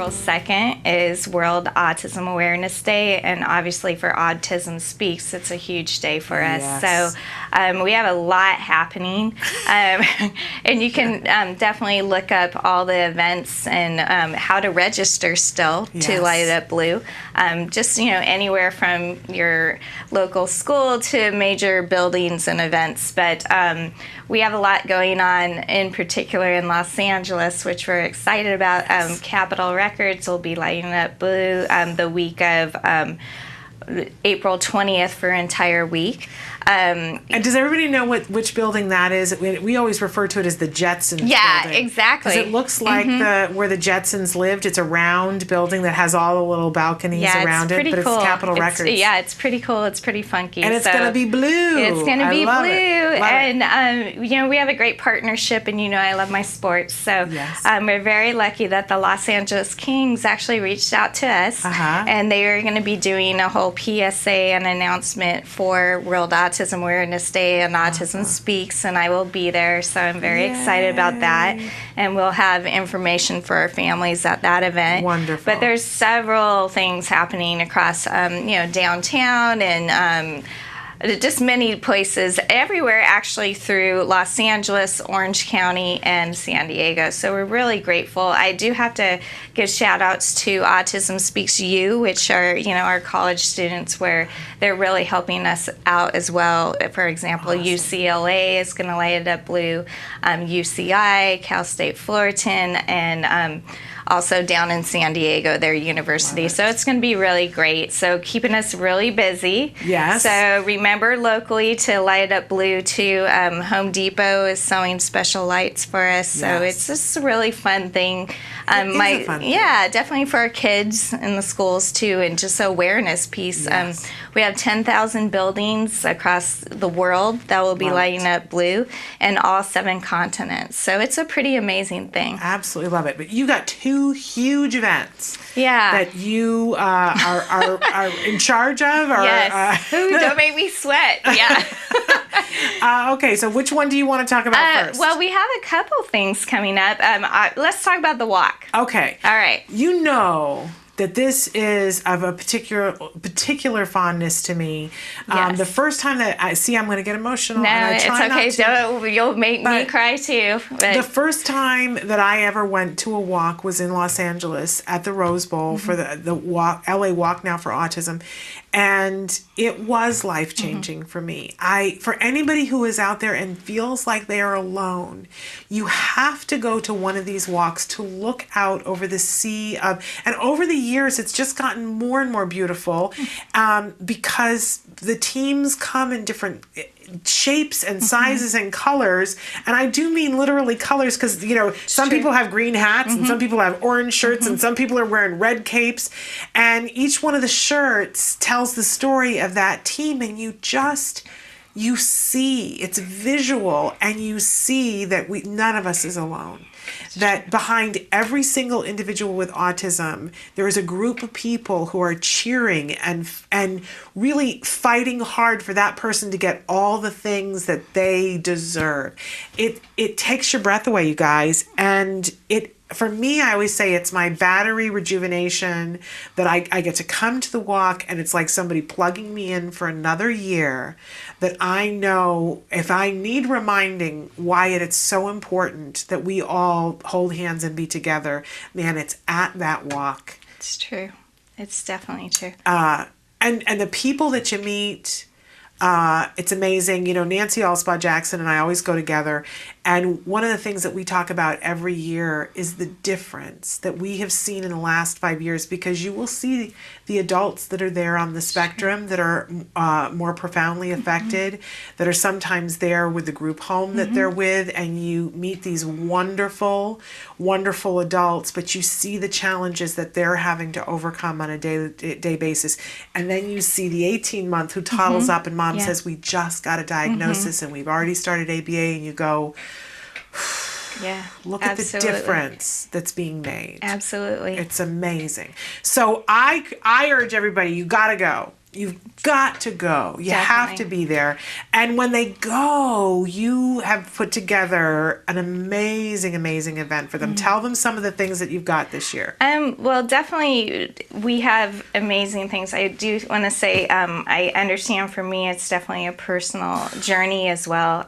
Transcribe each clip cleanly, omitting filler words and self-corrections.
April 2nd is World Autism Awareness Day, and obviously for Autism Speaks, it's a huge day for us. Yes. So we have a lot happening, and you can definitely look up all the events and how to register still to Light It Up Blue. Just, anywhere from your local school to major buildings and events. But we have a lot going on, in particular in Los Angeles, which we're excited about. Capitol Records will be lighting up blue the week of April 20th for an entire week. And does everybody know which building that is? We always refer to it as the Jetsons building. Exactly. Because it looks like where the Jetsons lived. It's a round building that has all the little balconies around it, but cool. It's Capitol Records. Yeah, it's pretty cool. It's pretty funky. And it's going to be blue. It's going to be blue. And, we have a great partnership, and I love my sports. So we're very lucky that the Los Angeles Kings actually reached out to us, and they are going to be doing a whole PSA and announcement for World Autism Awareness Day and Autism Speaks, and I will be there, so I'm very excited about that. And we'll have information for our families at that event. Wonderful. But there's several things happening across, downtown and just many places, everywhere actually, through Los Angeles, Orange County, and San Diego. So we're really grateful. I do have to give shout outs to Autism Speaks U, which are, our college students, where they're really helping us out as well. For example, UCLA is going to light it up blue, UCI, Cal State Fullerton, and also down in San Diego, their university. So it's going to be really great. So keeping us really busy. Yes. So remember locally to light up blue too. Home Depot is selling special lights for us. So it's just a really fun thing. It is a fun thing. Yeah, definitely for our kids in the schools too, and just an awareness piece. Yes. We have 10,000 buildings across the world that will be lighting up blue, and all 7 continents. So it's a pretty amazing thing. Absolutely love it. But you got 2 huge events. That you are in charge of? Or, yes. Ooh, don't make me sweat. Yeah. Okay, so which one do you want to talk about first? Well, we have a couple things coming up. Let's talk about the walk. Okay. All right. You know that this is of a particular fondness to me. The first time that I'm going to get emotional. No, and I try it's okay. You'll make me cry too. But. The first time that I ever went to a walk was in Los Angeles at the Rose Bowl for the walk, LA Walk Now for Autism. And it was life-changing for me. For anybody who is out there and feels like they are alone, you have to go to one of these walks to look out over the sea of, and over the years, it's just gotten more and more beautiful because the teams come in different shapes and sizes and colors, and I do mean literally colors, because some people have green hats and some people have orange shirts and some people are wearing red capes, and each one of the shirts tells the story of that team, and you see, it's visual, and you see that none of us is alone. That behind every single individual with autism, there is a group of people who are cheering and really fighting hard for that person to get all the things that they deserve. It takes your breath away, you guys, and for me, I always say it's my battery rejuvenation that I get to come to the walk, and it's like somebody plugging me in for another year, that I know if I need reminding why it's so important that we all hold hands and be together, man, it's at that walk. It's true. It's definitely true. And the people that you meet, it's amazing. Nancy Alspaugh Jackson and I always go together. And one of the things that we talk about every year is the difference that we have seen in the last 5 years, because you will see the adults that are there on the spectrum that are more profoundly affected, that are sometimes there with the group home that they're with, and you meet these wonderful, wonderful adults, but you see the challenges that they're having to overcome on a day basis. And then you see the 18-month who toddles up and mom says, we just got a diagnosis and we've already started ABA, and you go, look at the difference that's being made. Absolutely. It's amazing. So I urge everybody, you got to go. You've got to go. You have to Definitely. be there. And when they go, you have put together an amazing, amazing event for them. Tell them some of the things that you've got this year. Well, definitely, we have amazing things. I do want to say, I understand for me, it's definitely a personal journey as well.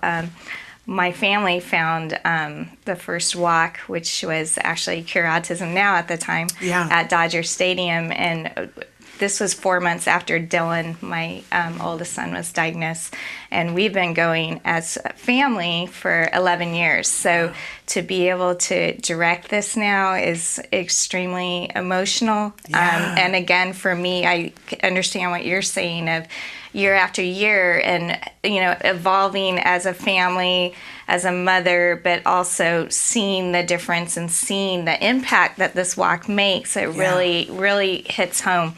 My family found the first walk, which was actually Cure Autism Now at the time, Yeah. at Dodger Stadium. And this was 4 months after Dylan, my oldest son, was diagnosed. And we've been going as a family for 11 years. So to be able to direct this now is extremely emotional. Yeah. And again, for me, I understand what you're saying of year after year and, evolving as a family, as a mother, but also seeing the difference and seeing the impact that this walk makes. It really, really hits home.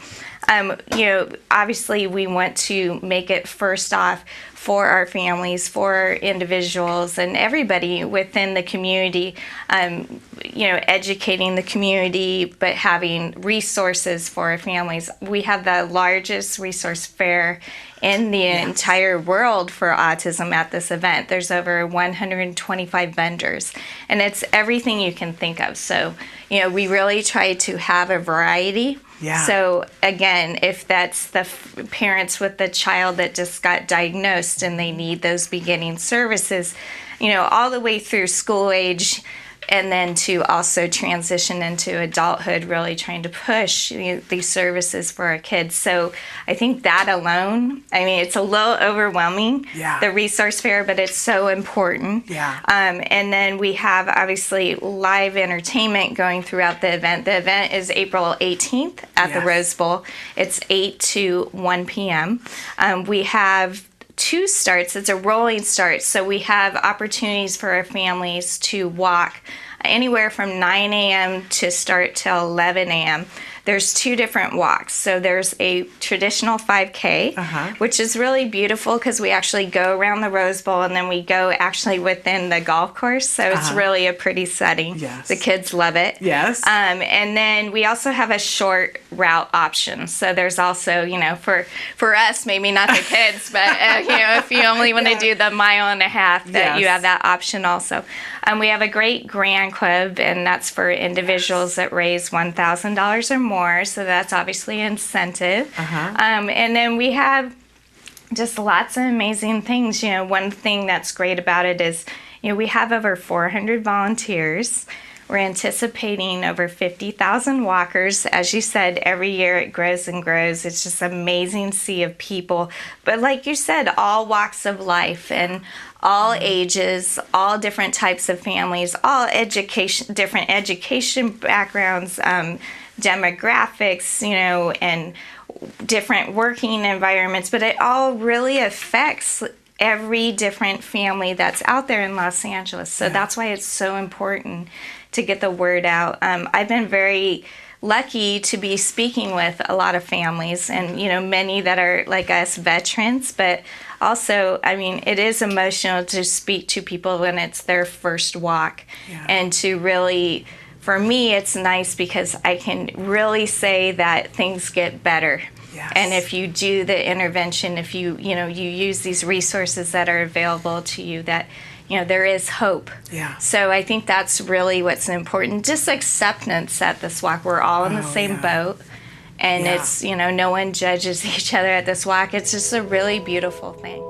Obviously we want to make it first off for our families, for individuals, and everybody within the community, educating the community, but having resources for our families. We have the largest resource fair in the entire world for autism at this event. There's over 125 vendors, and it's everything you can think of. So, we really try to have a variety. Yeah. So again, if that's the parents with the child that just got diagnosed and they need those beginning services, all the way through school age, and then to also transition into adulthood, really trying to push these services for our kids. So I think that alone, it's a little overwhelming, the resource fair, but it's so important. Yeah. And then we have obviously live entertainment going throughout the event. The event is April 18th at the Rose Bowl. It's 8 to 1 p.m. We have 2 starts. It's a rolling start. So we have opportunities for our families to walk anywhere from 9 a.m. to start till 11 a.m. There's 2 different walks. So there's a traditional 5K, which is really beautiful because we actually go around the Rose Bowl and then we go actually within the golf course. So it's really a pretty setting. Yes. The kids love it. Yes. And then we also have a short route option. So there's also, for us, maybe not the kids, but, if you only want to do the 1.5 miles, that you have that option also. We have a great Grand Club, and that's for individuals that raise $1,000 or more. So that's obviously an incentive. And then we have just lots of amazing things. One thing that's great about it is, we have over 400 volunteers. We're anticipating over 50,000 walkers. As you said, every year it grows and grows. It's just an amazing sea of people. But like you said, all walks of life and all ages, all different types of families, all education, different education backgrounds, demographics, and different working environments. But it all really affects every different family that's out there in Los Angeles. So that's why it's so important to get the word out. I've been very lucky to be speaking with a lot of families and, many that are like us, veterans, but also, it is emotional to speak to people when it's their first walk and to really, for me, it's nice because I can really say that things get better. Yes. And if you do the intervention, if you use these resources that are available to you, that there is hope. Yeah. So I think that's really what's important. Just acceptance at this walk. We're all in the same boat. And it's, no one judges each other at this walk. It's just a really beautiful thing.